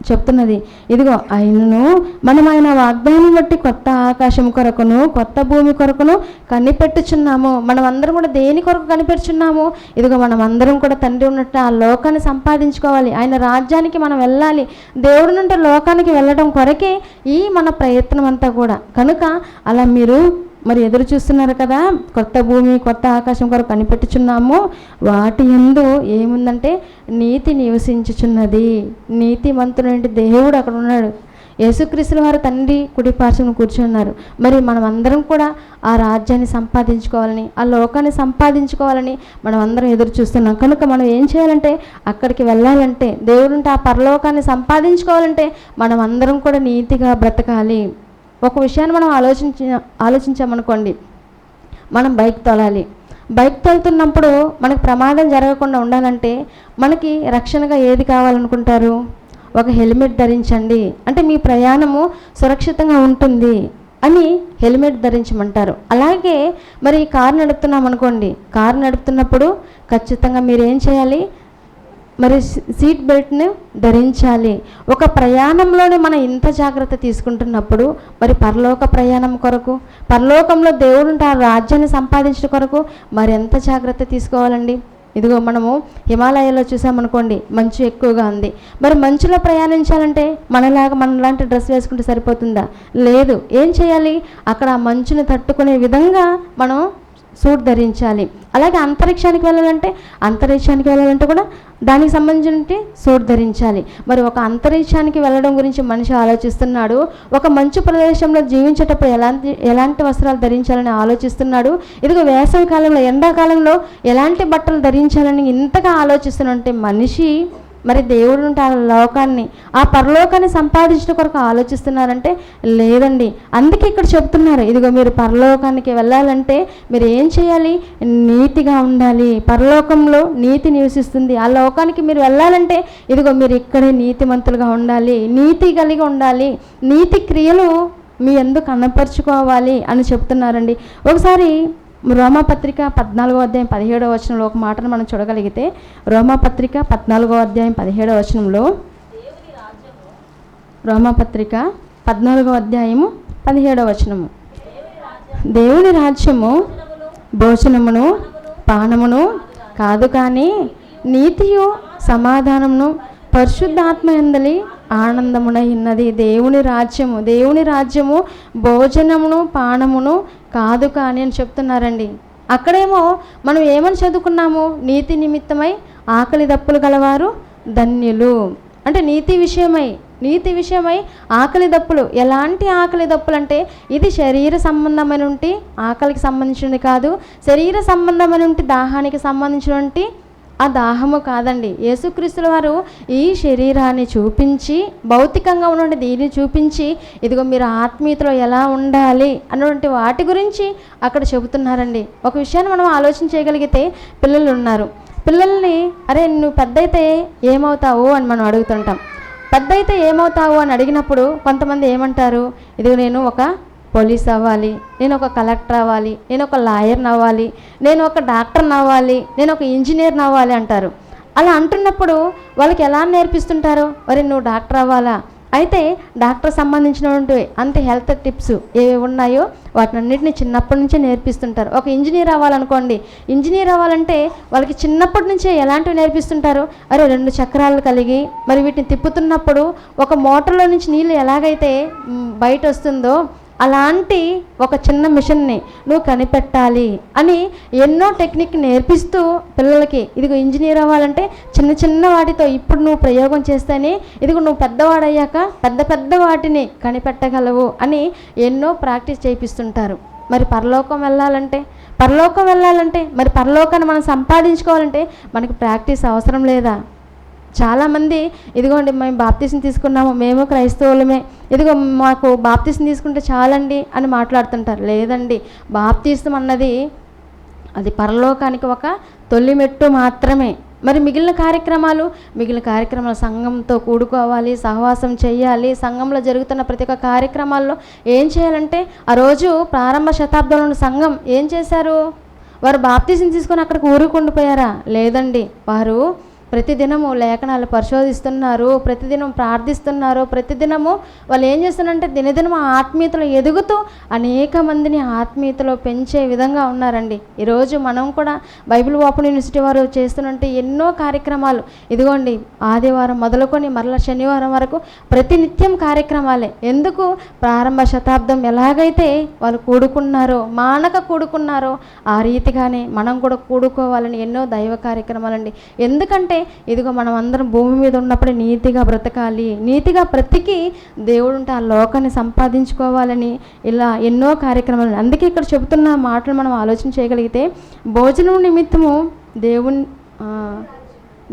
చెప్తున్నది. ఇదిగో ఆయనను మనం ఆయన వాగ్దానం బట్టి కొత్త ఆకాశం కొరకును కొత్త భూమి కొరకును కనిపెట్టుచున్నాము. మనం అందరం కూడా దేని కొరకు కనిపెట్టుచున్నాము? ఇదిగో మనం అందరం కూడా తండ్రి ఉన్నట్టు ఆ లోకాన్ని సంపాదించుకోవాలి. ఆయన రాజ్యానికి మనం వెళ్ళాలి. దేవుడి నుండి లోకానికి వెళ్ళడం కొరకే ఈ మన ప్రయత్నం అంతా కూడా. కనుక అలా మీరు మరి ఎదురు చూస్తున్నారు కదా, కొత్త భూమి కొత్త ఆకాశం కొరకు కనిపెట్టుచున్నాము. వాటి యందు ఏముందంటే నీతి నివసించుచున్నది. నీతిమంతుడంటే దేవుడు అక్కడ ఉన్నాడు. యేసుక్రీస్తుల వారు తండ్రి కుడి పార్శ్వన కూర్చున్నారు. మరి మనం అందరం కూడా ఆ రాజ్యాన్ని సంపాదించుకోవాలని, ఆ లోకాన్ని సంపాదించుకోవాలని మనం అందరం ఎదురు చూస్తున్నాం. కనుక మనం ఏం చేయాలంటే, అక్కడికి వెళ్ళాలంటే, దేవుడుంటే ఆ పరలోకాన్ని సంపాదించుకోవాలంటే మనం అందరం కూడా నీతిగా బ్రతకాలి. ఒక విషయాన్ని మనం ఆలోచించామనుకోండి, మనం బైక్ తోలాలి. బైక్ తోలుతున్నప్పుడు మనకు ప్రమాదం జరగకుండా ఉండాలంటే మనకి రక్షణగా ఏది కావాలనుకుంటారు? ఒక హెల్మెట్ ధరించండి, అంటే మీ ప్రయాణము సురక్షితంగా ఉంటుంది అని హెల్మెట్ ధరించమంటారు. అలాగే మరి కారు నడుపుతున్నాం అనుకోండి, కారు నడుపుతున్నప్పుడు ఖచ్చితంగా మీరు ఏం చేయాలి? మరి సీట్ బెల్ట్ని ధరించాలి. ఒక ప్రయాణంలోనే మనం ఇంత జాగ్రత్త తీసుకుంటున్నప్పుడు మరి పరలోక ప్రయాణం కొరకు, పరలోకంలో దేవుడు ఆ రాజ్యాన్ని సంపాదించడం కొరకు మరి ఎంత జాగ్రత్త తీసుకోవాలండి? ఇదిగో మనము హిమాలయాల్లో చూసామనుకోండి, మంచు ఎక్కువగా ఉంది. మరి మంచులో ప్రయాణించాలంటే మనలాంటి డ్రెస్ వేసుకుంటే సరిపోతుందా? లేదు. ఏం చేయాలి? అక్కడ ఆ మంచుని తట్టుకునే విధంగా మనం సూట్ ధరించాలి. అలాగే అంతరిక్షానికి వెళ్ళాలంటే కూడా దానికి సంబంధించిన సూట్ ధరించాలి. మరి ఒక అంతరిక్షానికి వెళ్ళడం గురించి మనిషి ఆలోచిస్తున్నాడు. ఒక మంచు ప్రదేశంలో జీవించేటప్పుడు ఎలాంటి వస్త్రాలు ధరించాలని ఆలోచిస్తున్నాడు. ఇదిగో వేసవి కాలంలో, ఎండాకాలంలో ఎలాంటి బట్టలు ధరించాలని ఇంతగా ఆలోచిస్తున్నట్టే మనిషి మరి దేవుడు ఆ లోకాన్ని, ఆ పరలోకాన్ని సంపాదించడం కొరకు ఆలోచిస్తున్నారంటే లేదండి. అందుకే ఇక్కడ చెప్తున్నారు, ఇదిగో మీరు పరలోకానికి వెళ్ళాలంటే మీరు ఏం చేయాలి? నీతిగా ఉండాలి. పరలోకంలో నీతి నివసిస్తుంది. ఆ లోకానికి మీరు వెళ్ళాలంటే ఇదిగో మీరు ఇక్కడే నీతిమంతులుగా ఉండాలి, నీతి కలిగి ఉండాలి, నీతి క్రియలు మీ యందు కనపరుచుకోవాలి అని చెప్తున్నారండి. ఒకసారి రోమాపత్రిక 14వ అధ్యాయం 17వ వచనంలో ఒక మాటను మనం చూడగలిగితే, రోమాపత్రిక 14వ అధ్యాయం 17వ వచనంలో, రోమాపత్రిక 14వ అధ్యాయము 17వ వచనము, దేవుని రాజ్యము భోజనమును పానమును కాదు, కానీ నీతియు సమాధానమును పరిశుద్ధాత్మ యందలి ఆనందమునై ఉన్నది. దేవుని రాజ్యము భోజనమును పానమును కాదు కానీ అని చెప్తున్నారండి. అక్కడేమో మనం ఏమని చదువుకున్నాము? నీతి నిమిత్తమై ఆకలి దప్పులు గలవారు ధన్యులు. అంటే నీతి విషయమై ఆకలి దప్పులు. ఎలాంటి ఆకలి దప్పులు అంటే ఇది శరీర సంబంధమైన ఆకలికి సంబంధించినది కాదు, శరీర సంబంధమైన దాహానికి సంబంధించినటువంటి ఆ దాహము కాదండి. యేసుక్రీస్తుల వారు ఈ శరీరాన్ని చూపించి, భౌతికంగా ఉన్నటువంటి దీన్ని చూపించి, ఇదిగో మీరు ఆత్మీయతలో ఎలా ఉండాలి అన్నటువంటి వాటి గురించి అక్కడ చెబుతున్నారండి. ఒక విషయాన్ని మనం ఆలోచన చేయగలిగితే, పిల్లలు ఉన్నారు, పిల్లల్ని అరే నువ్వు పెద్ద అయితే ఏమవుతావు అని మనం అడుగుతుంటాం. పెద్ద అయితే ఏమవుతావు అని అడిగినప్పుడు కొంతమంది ఏమంటారు? ఇదిగో నేను ఒక పోలీస్ అవ్వాలి, నేను ఒక కలెక్టర్ అవ్వాలి, నేను ఒక లాయర్ని అవ్వాలి, నేను ఒక డాక్టర్ని అవ్వాలి, నేను ఒక ఇంజనీర్ని అవ్వాలి అంటారు. అలా అంటున్నప్పుడు వాళ్ళకి ఎలా నేర్పిస్తుంటారు? మరి నువ్వు డాక్టర్ అవ్వాలా? అయితే డాక్టర్ సంబంధించినటువంటి హెల్త్ టిప్స్ ఏవి ఉన్నాయో వాటినన్నిటిని చిన్నప్పటి నుంచే నేర్పిస్తుంటారు. ఒక ఇంజనీర్ అవ్వాలనుకోండి, ఇంజనీర్ అవ్వాలంటే వాళ్ళకి చిన్నప్పటి నుంచే ఎలాంటివి నేర్పిస్తుంటారు? అరే 2 చక్రాలు కలిగి మరి వీటిని తిప్పుతున్నప్పుడు ఒక మోటార్లో నుంచి నీళ్ళు ఎలాగైతే బయట వస్తుందో అలాంటి ఒక చిన్న మిషన్ని నువ్వు కనిపెట్టాలి అని ఎన్నో టెక్నిక్ నేర్పిస్తూ పిల్లలకి, ఇదిగో ఇంజనీర్ అవ్వాలంటే చిన్న వాటితో ఇప్పుడు నువ్వు ప్రయోగం చేస్తేనే ఇదిగో నువ్వు పెద్దవాడయ్యాక పెద్ద వాటిని కనిపెట్టగలవు అని ఎన్నో ప్రాక్టీస్ చేయిస్తుంటారు. మరి పరలోకం వెళ్ళాలంటే మరి పరలోకాన్ని మనం సంపాదించుకోవాలంటే మనకి ప్రాక్టీస్ అవసరం లేదా? చాలామంది ఇదిగోండి మేము బాప్తీసం తీసుకున్నాము, మేము క్రైస్తవులమే, ఇదిగో మాకు బాప్తీసం తీసుకుంటే చాలండి అని మాట్లాడుతుంటారు. లేదండి, బాప్తీసం అన్నది అది పరలోకానికి ఒక తొలిమెట్టు మాత్రమే. మరి మిగిలిన కార్యక్రమాలు సంఘంతో కూడుకోవాలి, సహవాసం చేయాలి. సంఘంలో జరుగుతున్న ప్రతి ఒక్క కార్యక్రమాల్లో ఏం చేయాలంటే, ఆ రోజు ప్రారంభ శతాబ్దంలో ఉన్న సంఘం ఏం చేశారు? వారు బాప్తీసం తీసుకొని అక్కడికి ఊరుకుండిపోయారా? లేదండి, వారు ప్రతిదినము లేఖనాలు పరిశోధిస్తున్నారు, ప్రతిదినం ప్రార్థిస్తున్నారు. ప్రతిదినము వాళ్ళు ఏం చేస్తున్నారంటే దినదినం ఆత్మీయతలో ఎదుగుతూ అనేక మందిని ఆత్మీయతలో పెంచే విధంగా ఉన్నారండి. ఈరోజు మనం కూడా బైబిల్ ఓపెన్ యూనివర్సిటీ వారు చేస్తున్నట్టు ఎన్నో కార్యక్రమాలు, ఇదిగోండి ఆదివారం మొదలుకొని మరలా శనివారం వరకు ప్రతినిత్యం కార్యక్రమాలే. ఎందుకు? ప్రారంభ శతాబ్దం ఎలాగైతే వాళ్ళు కూడుకున్నారో, మానక కూడుకున్నారో, ఆ రీతిగానే మనం కూడా కూడుకోవాలని ఎన్నో దైవ కార్యక్రమాలండి. ఎందుకంటే ఇదిగో మనం అందరం భూమి మీద ఉన్నప్పుడే నీతిగా బ్రతకాలి, నీతిగా బ్రతికి దేవుడుంటే ఆ లోకాన్ని సంపాదించుకోవాలని ఇలా ఎన్నో కార్యక్రమాలు. అందుకే ఇక్కడ చెబుతున్న మాటలు మనం ఆలోచన చేయగలిగితే, భోజనం నిమిత్తము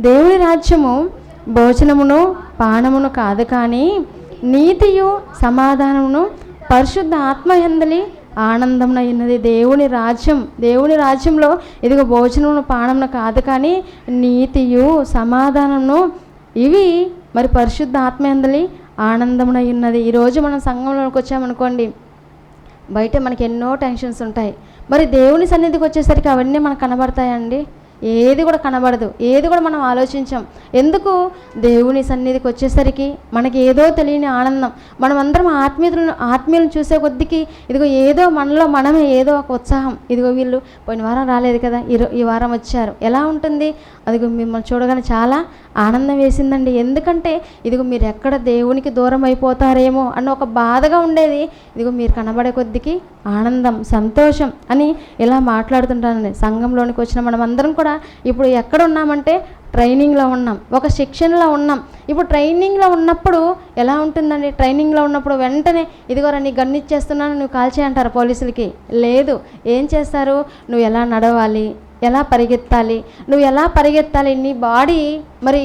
దేవుని రాజ్యము భోజనమును పానమును కాదు, కానీ నీతియు సమాధానమును పరిశుద్ధ ఆత్మయందలి ఆనందమున ఉన్నది. దేవుని రాజ్యంలో ఇదిగో భోజనమును పానమును కాదు, కానీ నీతియు సమాధానమును, ఇవి మరి పరిశుద్ధ ఆత్మయందలి ఆనందమున ఉన్నది. ఈరోజు మనం సంఘంలోకి వచ్చామనుకోండి, బయట మనకి ఎన్నో టెన్షన్స్ ఉంటాయి. మరి దేవుని సన్నిధికి వచ్చేసరికి అవన్నీ మనకు కనబడతాయండి? ఏది కూడా కనబడదు, ఏది కూడా మనం ఆలోచించాం. దేవుని సన్నిధికి వచ్చేసరికి మనకి ఏదో తెలియని ఆనందం. మనం అందరం ఆత్మీయులను చూసే కొద్దికి ఇదిగో ఏదో మనలో మనమే ఏదో ఒక ఉత్సాహం. ఇదిగో వీళ్ళు పోయిన వారం రాలేదు కదా, ఈ వారం వచ్చారు, ఎలా ఉంటుంది? అదిగో మిమ్మల్ని చూడగానే చాలా ఆనందం వేసిందండి. ఎందుకంటే ఇదిగో మీరు ఎక్కడ దేవునికి దూరం అయిపోతారేమో అన్న ఒక బాధగా ఉండేది. ఇదిగో మీరు కనబడే కొద్దికి ఆనందం, సంతోషం అని ఇలా మాట్లాడుతుంటానండి. సంఘంలోనికి వచ్చిన మనం అందరం కూడా ఇప్పుడు ఎక్కడ ఉన్నామంటే ట్రైనింగ్లో ఉన్నాం, ఒక శిక్షణలో ఉన్నాం. ఇప్పుడు ట్రైనింగ్లో ఉన్నప్పుడు ఎలా ఉంటుందండి? ట్రైనింగ్లో ఉన్నప్పుడు వెంటనే ఇదిగోరా నీ గన్ ఇచ్చేస్తున్నాను, నువ్వు కాల్చేయంటారు పోలీసులకి. లేదు, ఏం చేస్తారు? నువ్వు ఎలా నడవాలి, ఎలా పరిగెత్తాలి, నీ బాడీ మరి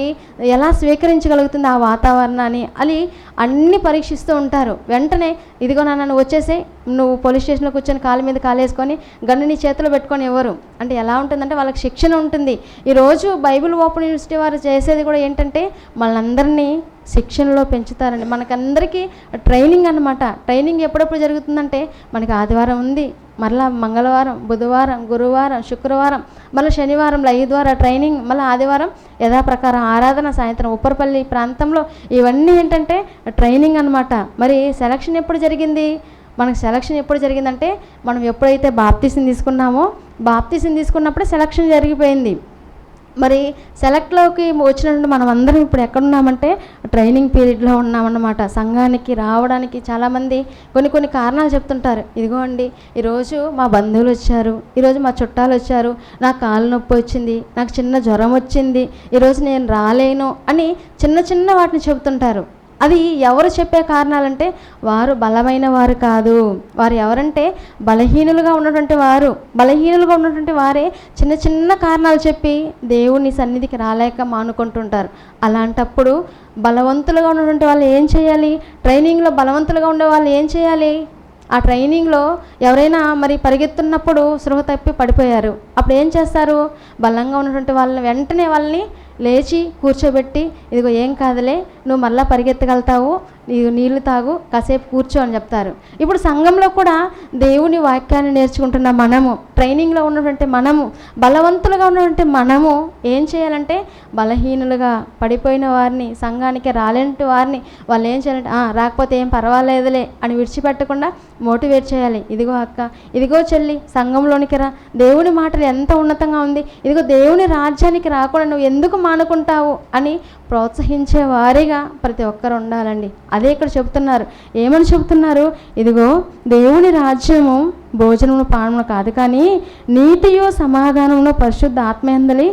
ఎలా స్వీకరించగలుగుతుంది ఆ వాతావరణాన్ని అని అన్నీ పరీక్షిస్తూ ఉంటారు. వెంటనే ఇదిగో నాన్న వచ్చేసి నువ్వు పోలీస్ స్టేషన్లో కూర్చొని కాలు మీద కాలేసుకొని గన్ను నీ చేతిలో పెట్టుకొని ఎవరు అంటే ఎలా ఉంటుందంటే వాళ్ళకి శిక్షణ ఉంటుంది. ఈరోజు బైబిల్ ఓపెన్ యూనివర్సిటీ వారు చేసేది కూడా ఏంటంటే మనందరినీ శిక్షణలో పెంచుతారండి. మనకందరికీ ట్రైనింగ్ అన్నమాట. ట్రైనింగ్ ఎప్పుడెప్పుడు జరుగుతుందంటే మనకి ఆదివారం ఉంది, మరలా మంగళవారం, బుధవారం, గురువారం, శుక్రవారం, మళ్ళీ శనివారంలో 5 వారాల ట్రైనింగ్, మళ్ళీ ఆదివారం యథాప్రకారం ఆరాధన, సాయంత్రం ఉప్పరపల్లి ప్రాంతంలో. ఇవన్నీ ఏంటంటే ట్రైనింగ్ అన్నమాట. మరి సెలక్షన్ ఎప్పుడు జరిగింది? మనకు సెలక్షన్ ఎప్పుడు జరిగిందంటే మనం ఎప్పుడైతే బాప్తీసం తీసుకున్నప్పుడే సెలక్షన్ జరిగిపోయింది. మరి సెలెక్ట్లోకి వచ్చినట్టు మనం అందరం ఇప్పుడు ఎక్కడున్నామంటే ట్రైనింగ్ పీరియడ్లో ఉన్నామన్నమాట. సంఘానికి రావడానికి చాలామంది కొన్ని కారణాలు చెప్తుంటారు. ఇదిగో అండి, ఈరోజు మా బంధువులు వచ్చారు, ఈరోజు మా చుట్టాలు వచ్చారు, నాకు కాలు నొప్పి వచ్చింది, నాకు చిన్న జ్వరం వచ్చింది, ఈరోజు నేను రాలేను అని చిన్న వాటిని చెబుతుంటారు. అది ఎవరు చెప్పే కారణాలంటే వారు బలమైన వారు కాదు. వారు ఎవరంటే బలహీనులుగా ఉన్నటువంటి వారే చిన్న కారణాలు చెప్పి దేవుని సన్నిధికి రాలేక మానుకుంటుంటారు. అలాంటప్పుడు బలవంతులుగా ఉన్నటువంటి వాళ్ళు ఏం చేయాలి? ట్రైనింగ్లో బలవంతులుగా ఉండే వాళ్ళు ఏం చేయాలి? ఆ ట్రైనింగ్లో ఎవరైనా మరి పరిగెత్తున్నప్పుడు స్పృహ తప్పి పడిపోయారు, అప్పుడు ఏం చేస్తారు? బలంగా ఉన్నటువంటి వాళ్ళని వెంటనే వాళ్ళని లేచి కూర్చోబెట్టి ఇదిగో ఏం కాదులే, నువ్వు మళ్ళీ పరిగెత్తగలుగుతావు, నీళ్ళు తాగు, కాసేపు కూర్చో అని చెప్తారు. ఇప్పుడు సంఘంలో కూడా దేవుని వాక్యాన్ని నేర్చుకుంటున్న మనము, ట్రైనింగ్లో ఉన్నటువంటి మనము, బలవంతులుగా ఉన్నటువంటి మనము ఏం చేయాలంటే బలహీనులుగా పడిపోయిన వారిని, సంఘానికి రాలేని వారిని వాళ్ళు ఏం చేయాలంటే రాకపోతే ఏం పర్వాలేదులే అని విడిచిపెట్టకుండా మోటివేట్ చేయాలి. ఇదిగో అక్క, ఇదిగో చెల్లి, సంఘంలోనికి రా, దేవుని మాటలు ఎంత ఉన్నతంగా ఉంది, ఇదిగో దేవుని రాజ్యానికి రాకుండా నువ్వు ఎందుకు మానుకుంటావు అని ప్రోత్సహించే వారిగా ప్రతి ఒక్కరు ఉండాలండి. అదే ఇక్కడ చెబుతున్నారు. ఏమని చెబుతున్నారు? ఇదిగో దేవుని రాజ్యము భోజనమును పానమును కాదు, కానీ నీతియో సమాధానమును పరిశుద్ధ ఆత్మయందలి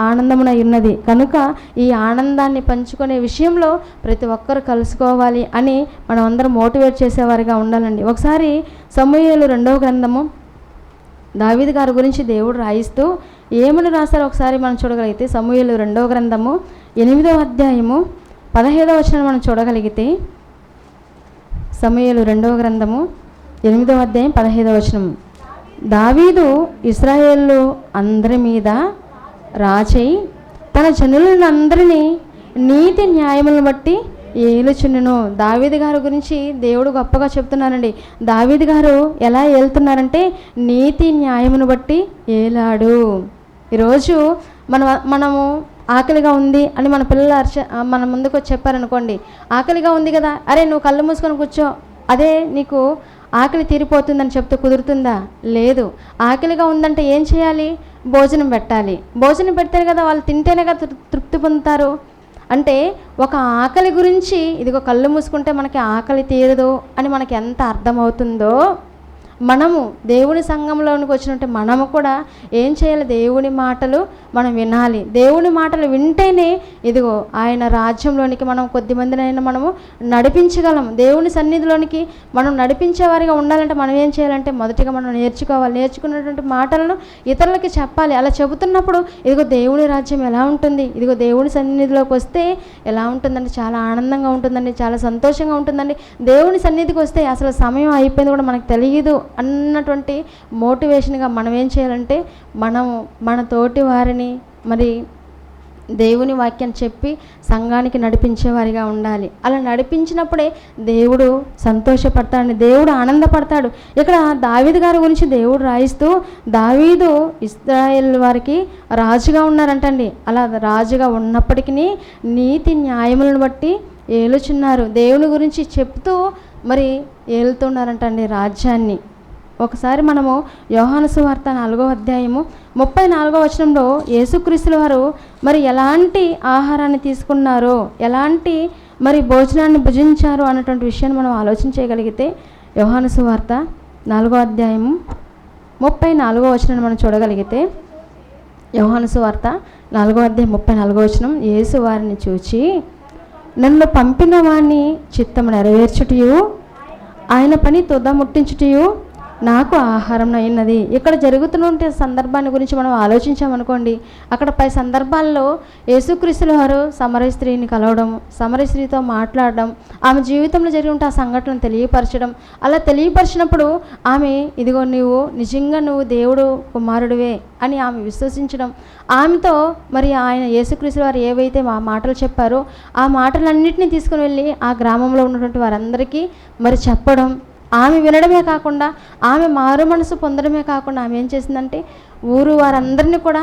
ఆనందమున ఉన్నది. కనుక ఈ ఆనందాన్ని పంచుకునే విషయంలో ప్రతి ఒక్కరు కలుసుకోవాలి అని మనం అందరం మోటివేట్ చేసేవారిగా ఉండాలండి. ఒకసారి సమూయేలు 2వ గ్రంథము దావీదు గారి గురించి దేవుడు రాయిస్తూ ఏమని రాశారో ఒకసారి మనం చూడగలిగితే సమూయేలు 2వ గ్రంథము 8వ అధ్యాయము 17వ వచనం మనం చూడగలిగితే, సమూయేలు 2వ గ్రంథము 8వ అధ్యాయం 17వ వచనం, దావీదు ఇశ్రాయేలు అందరి మీద రాజై తన జనులను అందరినీ నీతి న్యాయములను బట్టి ఏలుచుండును. దావీదు గారి గురించి దేవుడు గొప్పగా చెప్తున్నారండి. దావీదు గారు ఎలా ఏలుతున్నారంటే నీతి న్యాయమును బట్టి ఏలాడు. ఈరోజు మనము ఆకలిగా ఉంది అని మన పిల్లలు మన ముందుకు చెప్పారనుకోండి, ఆకలిగా ఉంది కదా, అరే నువ్వు కళ్ళు మూసుకొని కూర్చో, అదే నీకు ఆకలి తీరిపోతుందని చెప్తే కుదురుతుందా? లేదు. ఆకలిగా ఉందంటే ఏం చేయాలి? భోజనం పెట్టాలి. భోజనం పెడితేనే కదా వాళ్ళు తింటేనే కదా తృప్తి పొందుతారు. అంటే ఒక ఆకలి గురించి, ఇదిగో కళ్ళు మూసుకుంటే మనకి ఆకలి తీరదు అని మనకి ఎంత అర్థమవుతుందో, మనము దేవుని సంఘంలోనికి వచ్చినట్టు మనము కూడా ఏం చేయాలి? దేవుని మాటలు మనం వినాలి. దేవుని మాటలు వింటేనే ఇదిగో ఆయన రాజ్యంలోనికి మనం కొద్దిమందినైనా మనము నడిపించగలం. దేవుని సన్నిధిలోనికి మనం నడిపించేవారిగా ఉండాలంటే మనం ఏం చేయాలంటే మొదటిగా మనం నేర్చుకోవాలి. నేర్చుకున్నటువంటి మాటలను ఇతరులకి చెప్పాలి. అలా చెబుతున్నప్పుడు ఇదిగో దేవుని రాజ్యం ఎలా ఉంటుంది, ఇదిగో దేవుని సన్నిధిలోకి వస్తే ఎలా ఉంటుందండి, చాలా ఆనందంగా ఉంటుందండి, చాలా సంతోషంగా ఉంటుందండి. దేవుని సన్నిధికి వస్తే అసలు సమయం అయిపోయింది కూడా మనకు తెలియదు అన్నటువంటి మోటివేషన్గా మనం ఏం చేయాలంటే మన తోటి వారిని మరి దేవుని వాక్యాన్ని చెప్పి సంఘానికి నడిపించేవారిగా ఉండాలి. అలా నడిపించినప్పుడే దేవుడు సంతోషపడతాడు, దేవుడు ఆనందపడతాడు. ఇక్కడ దావీదు గారి గురించి దేవుడు రాయిస్తూ, దావీదు ఇశ్రాయేలు వారికి రాజుగా ఉన్నారంటండి. అలా రాజుగా ఉన్నప్పటికీ నీతి న్యాయములను బట్టి ఏలుచున్నారు. దేవుని గురించి చెప్తూ మరి ఏలుతున్నారంటండి రాజ్యాన్ని. ఒకసారి మనము యోహాను సువార్త 4వ అధ్యాయము 34వ వచనంలో యేసుక్రీస్తుల వారు మరి ఎలాంటి ఆహారాన్ని తీసుకున్నారో, ఎలాంటి మరి భోజనాన్ని భుజించారో అన్నటువంటి విషయాన్ని మనం ఆలోచించగలిగితే, యోహాను సువార్త 4వ అధ్యాయము 34వ వచనాన్ని మనం చూడగలిగితే, యోహాను సువార్త 4వ అధ్యాయం 34వ వచనం, యేసు వారిని చూచి నన్ను పంపిన వాని చిత్తము నెరవేర్చుటయు ఆయన పని తుద ముట్టించుటయు నాకు ఆహారం అయినది. ఇక్కడ జరుగుతున్న సందర్భాన్ని గురించి మనం ఆలోచించామనుకోండి, అక్కడ పై సందర్భాల్లో యేసుక్రీస్తుల వారు సమరయ స్త్రీని కలవడం, సమరయ స్త్రీతో మాట్లాడడం, ఆమె జీవితంలో జరిగిన ఆ సంఘటనను తెలియపరచడం, అలా తెలియపరిచినప్పుడు ఆమె ఇదిగో నిజంగా నువ్వు దేవుడు కుమారుడివే అని ఆమె విశ్వసించడం, ఆమెతో మరి ఆయన యేసుక్రీస్తుల వారు ఏవైతే మాటలు చెప్పారో ఆ మాటలన్నింటినీ తీసుకుని వెళ్ళి ఆ గ్రామంలో ఉన్నటువంటి వారందరికీ మరి చెప్పడం, ఆమె వినడమే కాకుండా ఆమె మారు మనసు పొందడమే కాకుండా ఆమె ఏం చేసిందంటే ఊరు వారందరినీ కూడా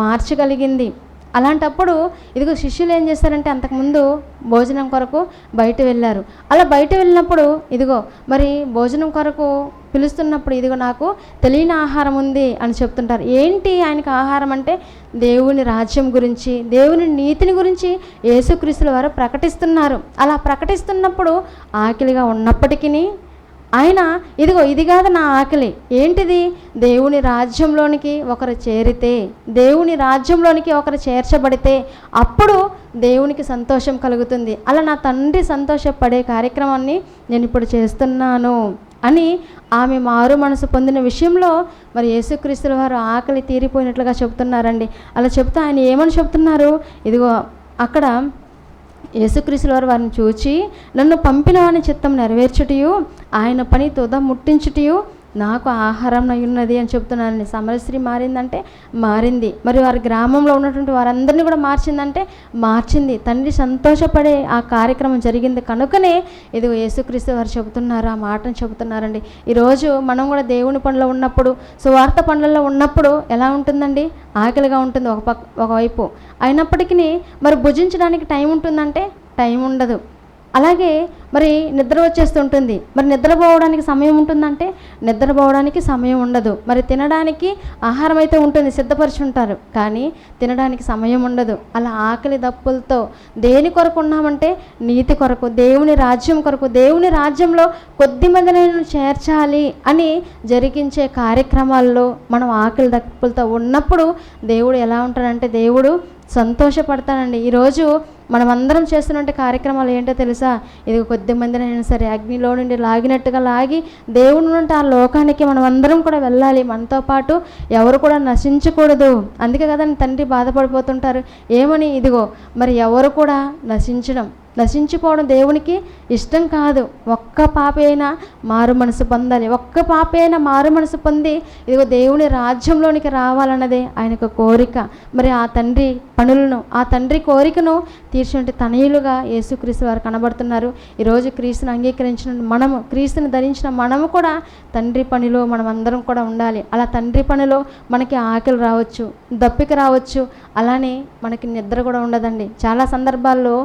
మార్చగలిగింది. అలాంటప్పుడు ఇదిగో శిష్యులు ఏం చేస్తారంటే అంతకుముందు భోజనం కొరకు బయట వెళ్ళారు. అలా బయట వెళ్ళినప్పుడు ఇదిగో మరి భోజనం కొరకు పిలుస్తున్నప్పుడు ఇదిగో నాకు తెలియని ఆహారం ఉంది అని చెప్తుంటారు. ఏంటి ఆయనకి ఆహారం అంటే దేవుని రాజ్యం గురించి, దేవుని నీతిని గురించి యేసుక్రీస్తుల వారు ప్రకటిస్తున్నారు. అలా ప్రకటిస్తున్నప్పుడు ఆకలిగా ఉన్నప్పటికీ ఆయన ఇదిగో ఇది కాదు నా ఆకలి, ఏంటిది? దేవుని రాజ్యంలోనికి ఒకరు చేరితే, దేవుని రాజ్యంలోనికి ఒకరు చేర్చబడితే అప్పుడు దేవునికి సంతోషం కలుగుతుంది. అలా నా తండ్రి సంతోషపడే కార్యక్రమాన్ని నేను ఇప్పుడు చేస్తున్నాను అని ఆమె మారు మనసు పొందిన విషయంలో మరి యేసుక్రీస్తుల వారు ఆకలి తీరిపోయినట్లుగా చెప్తున్నారండి. అలా చెప్తే ఆయన ఏమని చెప్తున్నారు? ఇదిగో అక్కడ యేసుక్రీస్తుల వారు వారిని చూచి నన్ను పంపిన వాని చిత్తం నెరవేర్చుటయు ఆయన పని తుద ముట్టించుటయు నాకు ఆహారం అయ్యున్నది అని చెప్తున్నానండి. సమరయ స్త్రీ మారిందంటే మారింది, మరి వారి గ్రామంలో ఉన్నటువంటి వారందరినీ కూడా మార్చిందంటే మార్చింది. తండ్రి సంతోషపడే ఆ కార్యక్రమం జరిగింది కనుకనే ఇదిగో యేసుక్రీస్తు వారు చెబుతున్నారు, ఆ మాటను చెబుతున్నారండి. ఈరోజు మనం కూడా దేవుని పనుల్లో ఉన్నప్పుడు, సువార్త పనులలో ఉన్నప్పుడు ఎలా ఉంటుందండి? ఆకలిగా ఉంటుంది ఒకవైపు, అయినప్పటికీ మరి భుజించడానికి టైం ఉంటుందంటే టైం ఉండదు. అలాగే మరి నిద్ర వచ్చేస్తుంటుంది, మరి నిద్రపోవడానికి సమయం ఉంటుందంటే నిద్రపోవడానికి సమయం ఉండదు. మరి తినడానికి ఆహారం అయితే ఉంటుంది, సిద్ధపరిచి ఉంటారు, కానీ తినడానికి సమయం ఉండదు. అలా ఆకలి దప్పులతో దేని కొరకు ఉన్నామంటే నీతి కొరకు, దేవుని రాజ్యం కొరకు, దేవుని రాజ్యంలో కొద్ది మందిని చేర్చాలి అని జరిగించే కార్యక్రమాల్లో మనం ఆకలి దప్పులతో ఉన్నప్పుడు దేవుడు ఎలా ఉంటాడంటే దేవుడు సంతోషపడతానండి. ఈరోజు మనమందరం చేస్తున్నటువంటి కార్యక్రమాలు ఏంటో తెలుసా? ఇది కొద్ది మందినైనా సరే అగ్నిలో నుండి లాగినట్టుగా లాగి దేవుని నుండి ఆ లోకానికి మనం అందరం కూడా వెళ్ళాలి. మనతో పాటు ఎవరు కూడా నశించకూడదు. అందుకే కదా తండ్రి బాధపడిపోతుంటారు. ఏమని? ఇదిగో మరి ఎవరు కూడా నశించిపోవడం దేవునికి ఇష్టం కాదు. ఒక్క పాప అయినా మారు మనసు పొందాలి. ఒక్క పాప అయినా మారు మనసు పొంది ఇదిగో దేవుని రాజ్యంలోనికి రావాలన్నదే ఆయనకు కోరిక. మరి ఆ తండ్రి పనులను, ఆ తండ్రి కోరికను తీర్చినట్టు తనయులుగా యేసుక్రీస్తు వారు కనబడుతున్నారు. ఈరోజు క్రీస్తుని అంగీకరించిన మనము, క్రీస్తుని ధరించిన మనము కూడా తండ్రి పనిలో మనం అందరం కూడా ఉండాలి. అలా తండ్రి పనిలో మనకి ఆకలి రావచ్చు, దప్పిక రావచ్చు, అలానే మనకి నిద్ర కూడా ఉండదండి. చాలా సందర్భాల్లో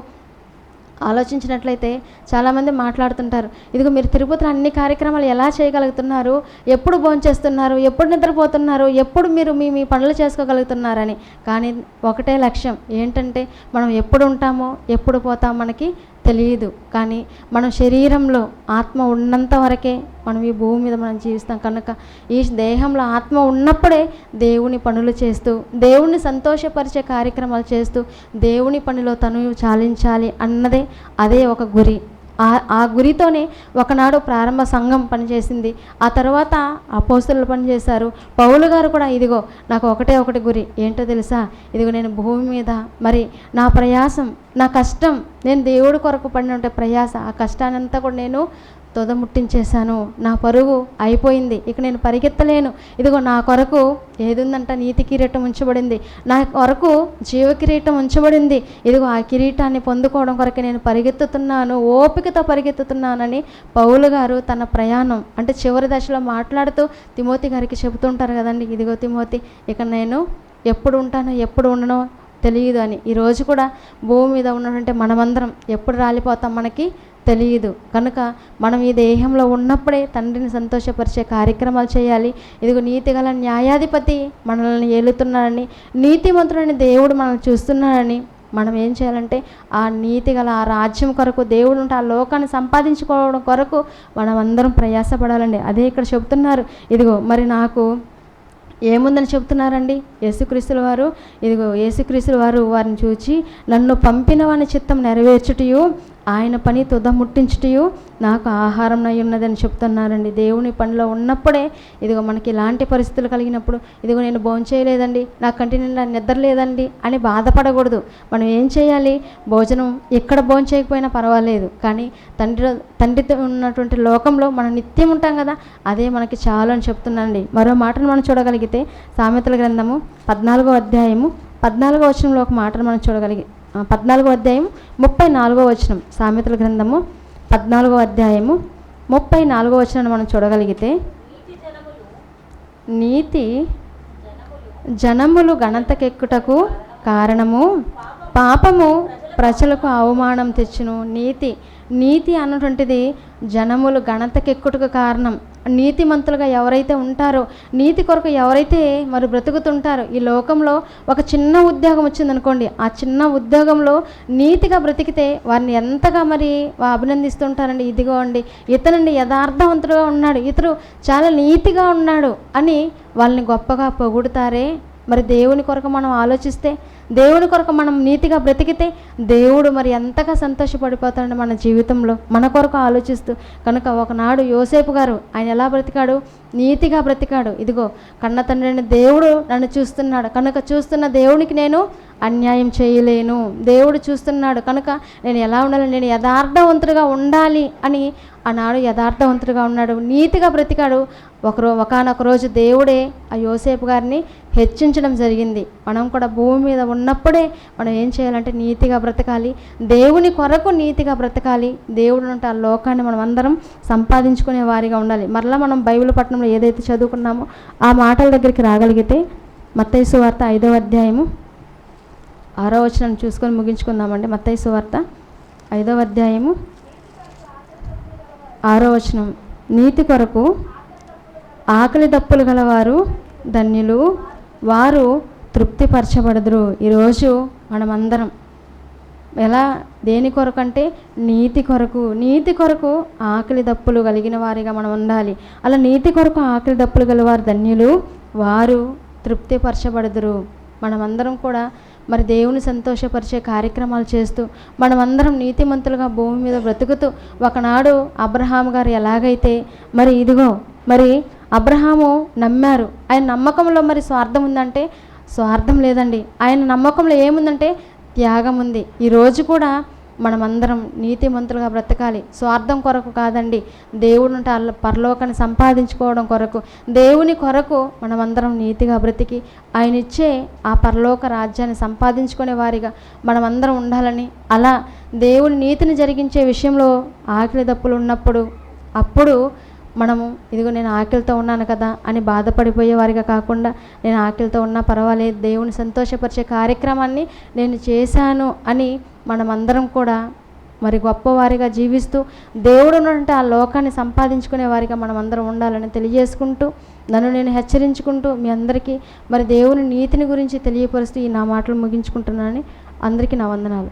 ఆలోచించినట్లయితే చాలామంది మాట్లాడుతుంటారు, ఇదిగో మీరు తిరుపతిలో అన్ని కార్యక్రమాలు ఎలా చేయగలుగుతున్నారు, ఎప్పుడు భోంచేస్తున్నారు, ఎప్పుడు నిద్రపోతున్నారు, ఎప్పుడు మీరు మీ పనులు చేసుకోగలుగుతున్నారని. కానీ ఒకటే లక్ష్యం ఏంటంటే మనం ఎప్పుడు ఉంటామో ఎప్పుడు పోతామో మనకి తెలియదు. కానీ మనం శరీరంలో ఆత్మ ఉన్నంత వరకే మనం ఈ భూమి మీద మనం జీవిస్తాం. కనుక ఈ దేహంలో ఆత్మ ఉన్నప్పుడే దేవుని పనులు చేస్తూ, దేవుణ్ణి సంతోషపరిచే కార్యక్రమాలు చేస్తూ దేవుని పనిలో తను చాలించాలి అన్నదే అదే ఒక గురి. ఆ గురితోనే ఒకనాడు ప్రారంభ సంఘం పనిచేసింది. ఆ తర్వాత అపోస్తలులు పనిచేశారు. పౌలు గారు కూడా ఇదిగో నాకు ఒకటి గురి ఏంటో తెలుసా? ఇదిగో నేను భూమి మీద మరి నా ప్రయాసం, నా కష్టం, నేను దేవుడి కొరకు పడిన ప్రయాస, ఆ కష్టాన్ని అంతా కూడా నేను తొదముట్టించేశాను. నా పరుగు అయిపోయింది, ఇక నేను పరిగెత్తలేను. ఇదిగో నా కొరకు ఏది ఉందంట? నీతి కిరీటం ఉంచబడింది. నా కొరకు జీవ కిరీటం ఉంచబడింది. ఇదిగో ఆ కిరీటాన్ని పొందుకోవడం కొరకు నేను పరిగెత్తుతున్నాను, ఓపికతో పరిగెత్తుతున్నానని పౌలు గారు తన ప్రయాణం అంటే చివరి దశలో మాట్లాడుతూ తిమోతి గారికి చెబుతుంటారు కదండి, ఇదిగో తిమోతి, ఇక నేను ఎప్పుడు ఉంటానో ఎప్పుడు ఉండనో తెలియదు అని. ఈరోజు కూడా భూమి మీద ఉన్నటువంటి మనమందరం ఎప్పుడు రాలిపోతాం మనకి తెలియదు. కనుక మనం ఈ దేహంలో ఉన్నప్పుడే తండ్రిని సంతోషపరిచే కార్యక్రమాలు చేయాలి. ఇదిగో నీతిగల న్యాయాధిపతి మనల్ని ఏలుతున్నాడని, నీతిమంతుడని దేవుడు మనల్ని చూస్తున్నాడని మనం ఏం చేయాలంటే ఆ నీతిగల ఆ రాజ్యం కొరకు, దేవుడు ఉంటే ఆ లోకాన్ని సంపాదించుకోవడం కొరకు మనం అందరం ప్రయాసపడాలండి. అదే ఇక్కడ చెబుతున్నారు. ఇదిగో మరి నాకు ఏముందని చెప్తున్నారండి యేసుక్రీస్తుల వారు? ఇదిగో యేసుక్రీస్తుల వారు వారిని చూచి నన్ను పంపిన వాని చిత్తం నెరవేర్చుటయు ఆయన పని తుదముట్టించుటయు నాకు ఆహారం అయి ఉన్నదని చెప్తున్నారండి. దేవుని పనిలో ఉన్నప్పుడే ఇదిగో మనకి ఇలాంటి పరిస్థితులు కలిగినప్పుడు ఇదిగో నేను భోంచేయలేదండి, నా కంటి నిండా నిద్ర లేదండి అని బాధపడకూడదు. మనం ఏం చేయాలి? భోజనం ఎక్కడ భోంచేయకపోయినా పర్వాలేదు, కానీ తండ్రితో ఉన్నటువంటి లోకంలో మనం నిత్యం ఉంటాం కదా, అదే మనకి చాలు అని చెప్తున్నానండి. మరో మాటను మనం చూడగలిగితే సామెతల గ్రంథము 14వ అధ్యాయము 14వ వచనంలో ఒక మాటను మనం చూడగలిగి 14వ అధ్యాయం 34వ వచనం, సామెతల గ్రంథము 14వ అధ్యాయము 34వ వచనాన్ని మనం చూడగలిగితే, నీతి జనములు గణతకెక్కుటకు కారణము, పాపము ప్రజలకు అవమానం తెచ్చును. నీతి అన్నటువంటిది జనములు గణతకెక్కుటకు కారణం. నీతిమంతులుగా ఎవరైతే ఉంటారో, నీతి కొరకు ఎవరైతే మరి బ్రతుకుతుంటారో, ఈ లోకంలో ఒక చిన్న ఉద్యోగం వచ్చిందనుకోండి, ఆ చిన్న ఉద్యోగంలో నీతిగా బ్రతికితే వారిని ఎంతగా మరి అభినందిస్తుంటారండి. ఇదిగో అండి ఇతనండి యథార్థవంతుడుగా ఉన్నాడు, ఇతడు చాలా నీతిగా ఉన్నాడు అని వాళ్ళని గొప్పగా పొగుడుతారే. మరి దేవుని కొరకు మనం ఆలోచిస్తే, దేవుని కొరకు మనం నీతిగా బ్రతికితే దేవుడు మరి ఎంతగా సంతోషపడిపోతాడు మన జీవితంలో, మన కొరకు ఆలోచిస్తూ. కనుక ఒకనాడు యోసేపు గారు ఆయన ఎలా బ్రతికాడు? నీతిగా బ్రతికాడు. ఇదిగో కన్న తండ్రిని దేవుడు నన్ను చూస్తున్నాడు కనుక చూస్తున్న దేవునికి నేను అన్యాయం చేయలేను, దేవుడు చూస్తున్నాడు కనుక నేను ఎలా ఉండాలి? నేను యథార్థవంతుడిగా ఉండాలి అని ఆనాడు యథార్థవంతుడిగా ఉన్నాడు, నీతిగా బ్రతికాడు. ఒకానొక రోజు దేవుడే ఆ యోసేపు గారిని హెచ్చించడం జరిగింది. మనం కూడా భూమి మీద ఉన్నప్పుడే మనం ఏం చేయాలంటే నీతిగా బ్రతకాలి, దేవుని కొరకు నీతిగా బ్రతకాలి. దేవుడు ఉంటే ఆ లోకాన్ని మనం అందరం సంపాదించుకునే వారిగా ఉండాలి. మరలా మనం బైబిల్ పట్టణంలో ఏదైతే చదువుకున్నామో ఆ మాటల దగ్గరికి రాగలిగితే మత్తయి సువార్త 5వ అధ్యాయము 6వ వచనం చూసుకొని ముగించుకుందామండి. మత్తయి సువార్త 5వ అధ్యాయము 6వ వచనం, నీతి కొరకు ఆకలి దప్పులు గలవారు ధన్యులు, వారు తృప్తిపరచబడదురు. ఈరోజు మనమందరం ఎలా దేని కొరకు అంటే నీతి కొరకు ఆకలి దప్పులు కలిగిన వారిగా మనం ఉండాలి. అలా నీతి కొరకు ఆకలి దప్పులు గలవారు ధన్యులు, వారు తృప్తిపరచబడదురు. మనమందరం కూడా మరి దేవుని సంతోషపరిచే కార్యక్రమాలు చేస్తూ మనమందరం నీతిమంతులుగా భూమి మీద బ్రతుకుతూ ఒకనాడు అబ్రహాము గారు ఎలాగైతే మరి ఇదిగో మరి అబ్రహాము నమ్మారు. ఆయన నమ్మకంలో మరి స్వార్థం ఉందంటే స్వార్థం లేదండి. ఆయన నమ్మకంలో ఏముందంటే త్యాగం ఉంది. ఈరోజు కూడా మనమందరం నీతిమంతులుగా బ్రతకాలి. స్వార్థం కొరకు కాదండి, దేవుడు పరలోకాన్ని సంపాదించుకోవడం కొరకు, దేవుని కొరకు మనమందరం నీతిగా బ్రతికి ఆయన ఇచ్చే ఆ పరలోక రాజ్యాన్ని సంపాదించుకునే వారిగా మనమందరం ఉండాలని, అలా దేవుని నీతిని జరిగించే విషయంలో ఆకలి దప్పులు ఉన్నప్పుడు అప్పుడు మనము ఇదిగో నేను ఆకలితో ఉన్నాను కదా అని బాధపడిపోయే వారిగా కాకుండా, నేను ఆకలితో ఉన్నా పర్వాలేదు, దేవుని సంతోషపరిచే కార్యక్రమాన్ని నేను చేశాను అని మనమందరం కూడా మరి గొప్పవారిగా జీవిస్తూ దేవుడు ఉన్నట్టు ఆ లోకాన్ని సంపాదించుకునే వారిగా మనమందరం ఉండాలని తెలియజేసుకుంటూ, నన్ను నేను హెచ్చరించుకుంటూ మీ అందరికీ మరి దేవుని నీతిని గురించి తెలియపరుస్తూ ఈ నా మాటలు ముగించుకుంటున్నానని అందరికీ నా వందనాలు.